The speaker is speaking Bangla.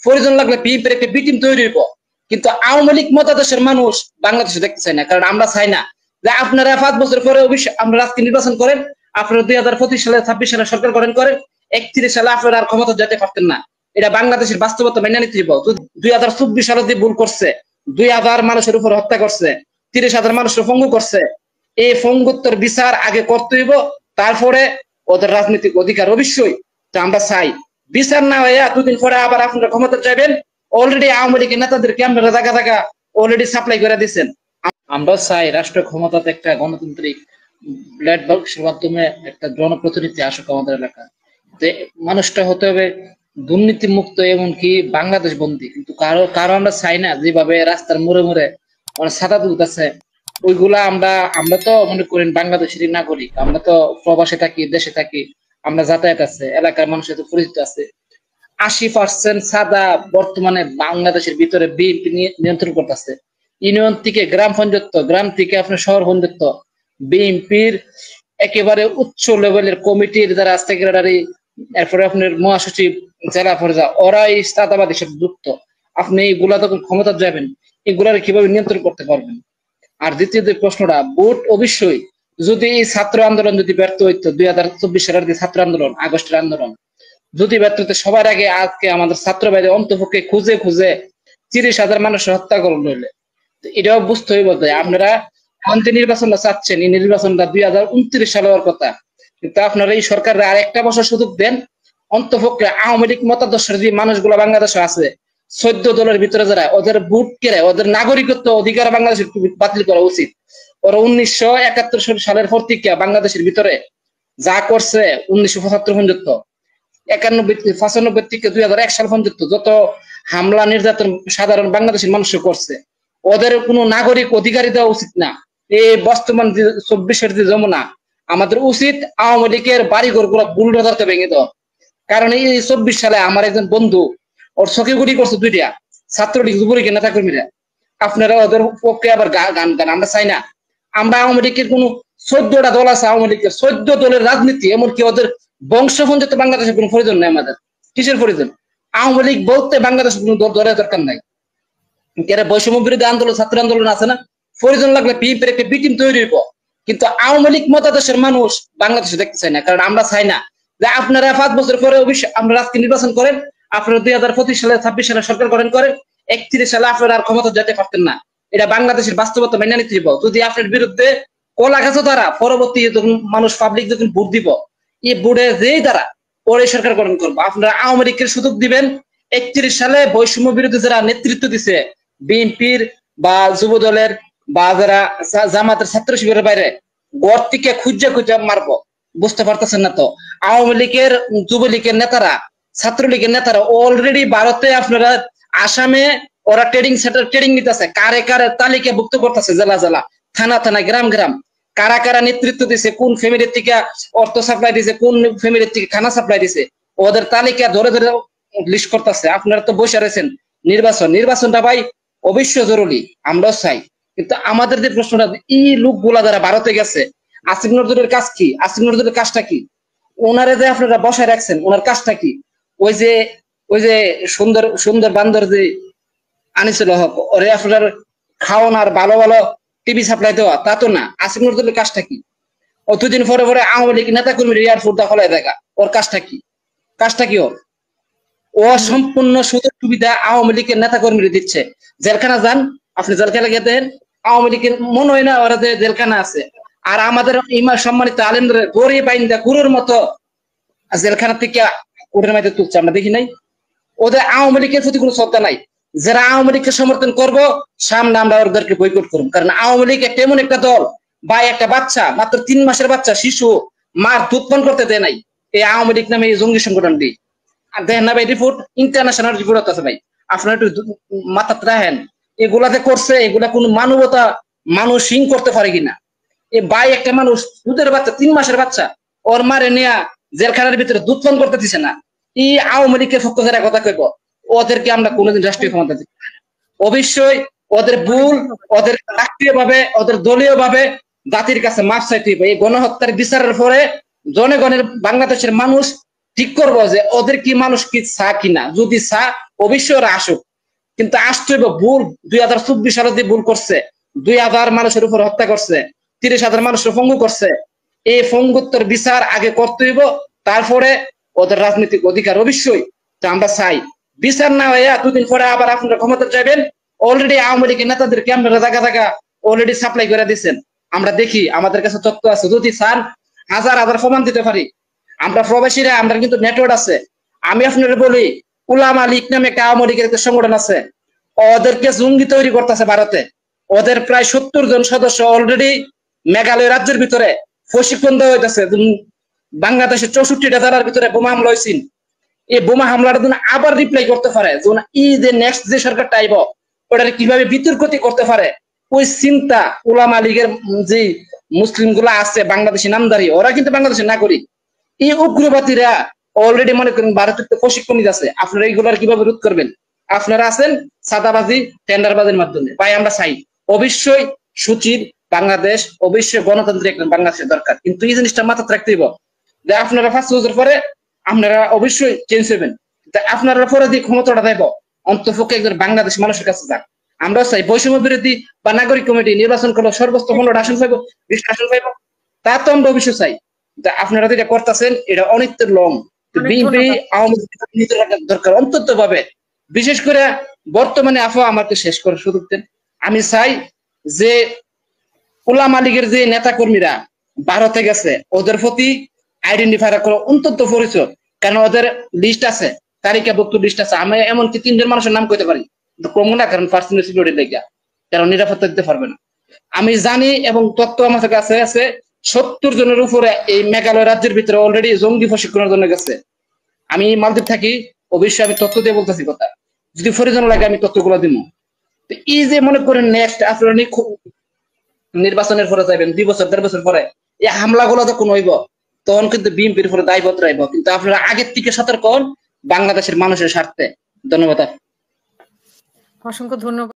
প্রয়োজন লাগলে বিএনপির একটা বি টিম তৈরি হইব। কিন্তু আওয়ামী লীগ মতাদর্শের মানুষ বাংলাদেশে দেখতে চাই না, কারণ আমরা চাই না যে আপনারা 5 বছর পরে অবশ্যই আমরা রাষ্ট্রীয় নির্বাচন করেন, আপনারা 2025 সালে 26 সালে সরকার গঠন করেন, 31 সালে আপনারা আর ক্ষমতা যেতে পারতেন না। এটা বাংলাদেশের বাস্তবতা মেনে নিতে হইব। 2024 সালে যে ভুল করছে, 2000 মানুষের উপর হত্যা করছে, 30,000 মানুষের পঙ্গু করছে, এই পঙ্গুত্বের বিচার আগে করতে হইব, তারপরে ওদের রাজনৈতিক অধিকার অবশ্যই আমরা চাই। বিচার না হইয়া 2 দিন পরে আবার আপনারা ক্ষমতা চাইবেন। অলরেডি আওয়ামী লীগের নেতাদেরকে আপনারা জায়গা জায়গা অলরেডি সাপ্লাই করে দিচ্ছেন। আমরা চাই রাষ্ট্র ক্ষমতাতে একটা গণতান্ত্রিক ব্যালট বাক্সের মাধ্যমে একটা জনপ্রতিনিধি আসুক আমাদের এলাকা। মানুষটা হতে হবে দুর্নীতি মুক্ত, এমনকি বাংলাদেশ বন্দী। কিন্তু কারো আমরা চাই না যেভাবে রাস্তার মোড়ে মোড়ে মানে ছাতা তুলতেছে ওইগুলা। আমরা তো মনে করেন বাংলাদেশেরই নাগরিক, আমরা তো প্রবাসে থাকি, দেশে থাকি, আমরা যাতায়াত আছে, এলাকার মানুষের সাথে পরিচিত আছে। 80% ছাদা বর্তমানে বাংলাদেশের ভিতরে বিএনপি নিয়ন্ত্রণ করতেছে। ইউনিয়ন থেকে গ্রাম পর্যন্ত, গ্রাম থেকে আপনার শহর পর্যন্ত বিএনপির একেবারে উচ্চ লেভেলের কমিটির যারা সেক্রেটারি, এরপরে আপনার মহাসচিব, জেলা পর্যায়ে, ওরা এই চাঁদাবাদের সাথে যুক্ত। আপনি এইগুলা তখন ক্ষমতা যাবেন, এগুলার কিভাবে নিয়ন্ত্রণ করতে পারবেন? আর দ্বিতীয় যে প্রশ্নটা, ভোট অবশ্যই যদি এই ছাত্র আন্দোলন যদি ব্যর্থ হইতো, 2024 সালের যে ছাত্র আন্দোলন, আগস্টের আন্দোলন যদি ব্যর্থ হইতো, সবার আগে আজকে আমাদের ছাত্র ভাইদের অন্তপক্ষে খুঁজে খুঁজে 30,000 মানুষ হত্যা করল হইলে। এটাও বুঝতে হইব যে আপনারা এখন যে নির্বাচনটা চাচ্ছেন, এই নির্বাচনটা 2029 সালে হওয়ার কথা, কিন্তু আপনারা এই সরকারের আর একটা বছর সুযোগ দেন। অন্তপক্ষে আওয়ামী লীগ মতাদর্শের যে মানুষগুলো বাংলাদেশে আছে, 14 দলের ভিতরে যারা, ওদের ভোট কেড়ে ওদের নাগরিকত্ব অধিকার বাংলাদেশের বাতিল করা উচিত। ওরা 1971 সালের পর থেকে বাংলাদেশের ভিতরে যা করছে, 1975 পর্যন্ত, 95 থেকে 2001 সাল পর্যন্ত যত হামলা নির্যাতন সাধারণ বাংলাদেশের মানুষ করছে, ওদের কোনো নাগরিক অধিকারী দেওয়া উচিত না। এই বর্তমান যে 24-এর যে যমুনা, আমাদের উচিত আওয়ামী লীগের বাড়িঘর গুলো বুলডোজারকে ভেঙে দেওয়া। কারণ এই 24 সালে আমার একজন বন্ধু, ওর চোখে গুলি করছে 2টা ছাত্রলীগ যুবলীগের নেতা কর্মীরা। আপনারা ওদের পক্ষে আবার গান আমরা চাই না। আমরা আওয়ামী লীগের কোন 14টা দল আছে, আওয়ামী লীগের 14 দলের রাজনীতি, এমনকি ওদের বংশপঞ্জিত বাংলাদেশের কোনো প্রয়োজন নেই। আমাদের কিসের প্রয়োজন? আওয়ামী লীগ বলতে বাংলাদেশের কোনো দলের দরকার নাই। এরা বৈষম্য বিরোধী আন্দোলন, ছাত্র আন্দোলন আছে না, প্রয়োজন লাগলে বিএনপির একটা বি টিম তৈরি হইব। কিন্তু আওয়ামী লীগ মতাদর্শের মানুষ বাংলাদেশে দেখতে চাই না, কারণ আমরা চাই না যে আপনারা 5 বছর পরে অবশ্যই আমরা রাষ্ট্রীয় নির্বাচন করেন, আপনারা 2025 সালে 26 সালে সরকার গঠন করেন, 31 সালে আপনারা আর ক্ষমতা যেতে পারতেন না। এটা বাংলাদেশের বাস্তবতা মেনে নিতে হইব। যদি আপনার বিরুদ্ধে কলা গাছও দ্বারা পরবর্তী যখন মানুষ পাবলিক যখন ভোট দিব, এই ভোটে যেই দ্বারা পরে সরকার গঠন করবো, আপনারা আওয়ামী লীগের সুযোগ দিবেন। 31 সালে বৈষম্য বিরোধী যারা নেতৃত্ব দিছে, বিএনপির বা যুব দলের বা যারা জামাতের ছাত্র শিবিরের বাইরে, গড় থেকে খুঁজে খুঁজে মারবো। বুঝতে পারতেছেন না তো? আওয়ামী লীগের, যুবলীগের নেতারা, ছাত্রলীগের নেতারা অলরেডি ভারতে, আপনারা আসামে ওরা ট্রেডিং সেন্টার ট্রেডিং নিতেছে, কারে কারে তালিকাভুক্ত করতেছে, জেলা জেলা, থানা থানা, গ্রাম গ্রাম, কারা কারা নেতৃত্ব দিছে, কোন ফ্যামিলির থেকে অর্থ সাপ্লাই দিছে, কোন ফ্যামিলির থেকে খানা সাপ্লাই দিছে, ওদের তালিকা ধরে ধরে লিস্ট করতেছে। আপনারা তো বসে রয়েছেন। নির্বাচনটা ভাই অবশ্যই জরুরি, আমরাও চাই। কিন্তু আমাদের যে প্রশ্নটা, এই লোকগুলা যারা ভারতে গেছে, আসিফ নজরুলের কাজ কি? আসিফ নজরুলের কাজটা কি? ওনারে যে আপনারা বসায় রাখছেন, ওনার কাজটা কি? ওই যে সুন্দর সুন্দর বান্দর যে আনিসুল হক, ওরে আপনার খাওয়ান আর ভালো ভালো টিভি সাপ্লাই দেওয়া, তা তো না। আসিফ নজরুলের কাজটা কি? ও 2 দিন পরে পরে আওয়ামী লীগ নেতা কর্মীর এয়ারপোর্ট দখলে দেখা, ওর কাজটা কি? কাজটা কি ওর? ও সম্পূর্ণ সুযোগ সুবিধা আওয়ামী লীগের নেতা কর্মীরা দিচ্ছে। জেলখানা যান, আপনি জেলখানা গিয়ে দেন, আওয়ামী লীগের মনে হয় না ওরা যে জেলখানা আছে। আর আমাদের ইমা সম্মানিত আলেমদের গরিব আইন্দা গুরুর মতো জেলখানা থেকে কোর্টের মধ্যে তুলছে, আমরা দেখি নাই? ওদের আওয়ামী লীগের প্রতি কোনো শ্রদ্ধা নাই। যারা আওয়ামী লীগকে সমর্থন করবো, সামনে আমরা ওদেরকে বয়কট করবো। কারণ আওয়ামী লীগ একটা এমন একটা দল, বা একটা বাচ্চা, মাত্র 3 মাসের বাচ্চা শিশু মার দুধ পান করতে দেয় নাই এই আওয়ামী লীগ নামে এই জঙ্গি সংগঠনটি। আর দেখেন না ভাই, রিপোর্ট ইন্টারন্যাশনাল রিপোর্ট আছে ভাই, আপনারা একটু মাথাতে রাখেন। এগুলাতে করছে, এগুলা কোন মানবতা, মানুষহীন করতে পারে কিনা? এ ভাই একটা মানুষ, দুধের বাচ্চা, 3 মাসের বাচ্চা, ওর মারে নেয়া জেলখানার ভিতরে দুধ পান করতে দিছে না। এই আওয়ামী লীগের পক্ষ যারা কথা কইব, ওদেরকে আমরা কোনোদিন রাষ্ট্রীয় ক্ষমতা দিই? অবশ্যই ওদের ভুল, ওদের রাষ্ট্রীয় ভাবে, ওদের দলীয় ভাবে জাতির কাছে মাপ চাইতে হবে। এই গণহত্যার বিচারের পরে জনগণের, বাংলাদেশের মানুষ ঠিক করবো যে ওদের কি মানুষ কি চা কিনা। যদি চা, অবশ্যই ওরা আসুক, কিন্তু আসতে হবে ভুল 2024 সালে যে ভুল করছে, 2000 মানুষের উপর হত্যা করছে, 30,000 মানুষের পঙ্গু করছে, এই পঙ্গুত্বের বিচার আগে করতে হইব, তারপরে ওদের রাজনৈতিক অধিকার অবশ্যই তো আমরা চাই। বিচার না হইয়া দুদিন পরে আবার আপনারা ক্ষমতা যাবেন। অলরেডি আওয়ামী লীগের নেতাদেরকে আপনারা জায়গা জায়গা অলরেডি সাপ্লাই করে দিচ্ছেন, আমরা দেখি, আমাদের কাছে তথ্য আছে, যদি চান হাজার হাজার প্রমাণ দিতে পারি। আমরা প্রবাসীরা, আমরা কিন্তু নেটওয়ার্ক আছে। আমি আপনারা বলি, উলামা লীগ নামে একটা আওয়ামী লীগের একটা সংগঠন আছে, ওদেরকে জঙ্গি তৈরি করতেছে ভারতে। ওদের প্রায় 70 জন সদস্য অলরেডি মেঘালয় রাজ্যের ভিতরে প্রশিক্ষণ দেওয়া হইতেছে। বাংলাদেশের 64টা জেলার ভিতরে বোমা হামলা হয়েছিল। এই বোমা হামলার জন্য আবার রিপ্লাই করতে পারে, যে নেক্সট যে সরকারটা আইব ওটার কিভাবে বিতর্কতি করতে পারে, ওই চিন্তা উলামা লীগের যে মুসলিম গুলা আছে বাংলাদেশি নামদারি, ওরা কিন্তু বাংলাদেশের নাগরিক। এই উগ্রবাদীরা অলরেডি মনে করেন ভারতের প্রশিক্ষণ নিতে আছে। আপনারা এইগুলার কিভাবে রোধ করবেন? আপনারা আছেন সাদাবাজি টেন্ডারবাজির মাধ্যমে। ভাই আমরা চাই অবশ্যই সুচির বাংলাদেশ, অবশ্যই গণতান্ত্রিক বাংলাদেশের দরকার, কিন্তু এই জিনিসটা মাথায় রাখতে হইব যে আপনারা 5 বছর পরে আপনারা অবশ্যই চেঞ্জ হবেন। আপনারা পরে দিয়ে ক্ষমতাটা দেব অন্তপক্ষে একজন বাংলাদেশ মানুষের কাছে যাক। আমরা চাই বৈষম্য বিরোধী বা নাগরিক কমিটি নির্বাচন করলো, সর্বোচ্চ 15টা আসন পাইব, 20টা আসন পাইব, তা তো আমরা অবশ্যই চাই। আপনারা যেটা করতেছেন এটা অনিত্যের লং। বিএনপি আওয়ামী লীগ দরকার অন্তত ভাবে। বিশেষ করে বর্তমানে আফা আমাকে শেষ করে সুযোগ দেন। আমি চাই যে উলামা লীগের যে নেতা কর্মীরা ভারতে গেছে ওদের প্রতি আইডেন্টিফাই করো অন্তত পরিচয়, কারণ ওদের লিস্ট আছে, তালিকাভুক্ত লিস্ট আছে। আমি এমনকি 3 জন মানুষের নাম কইতে পারি, কম না, কারণ পার্সোনাল সিকিউরিটি লেগে, কারণ নিরাপত্তা দিতে পারবে না। আমি জানি এবং তথ্য আমার কাছে আছে 70 জনের উপরে এই মেঘালয় রাজ্যের ভিতরে অলরেডি জঙ্গি প্রশিক্ষণের জন্য গেছে। আমি মালদ্বীপ থাকি, অবশ্যই আমি তথ্য দিয়ে বলতেছি কথা, যদি প্রয়োজন লাগে আমি তথ্যগুলো দিব। এই যে মনে করেন নেক্সট আপনারা নির্বাচনের পরে যাবেন 2 বছর 1.5 বছর পরে এই হামলাগুলো যখন হইব, তখন কিন্তু বিএনপির উপরে দায়বদ্ধ রাইব। কিন্তু আপনারা আগের থেকে সতর্ক হন বাংলাদেশের মানুষের স্বার্থে। ধন্যবাদ। অসংখ্য ধন্যবাদ।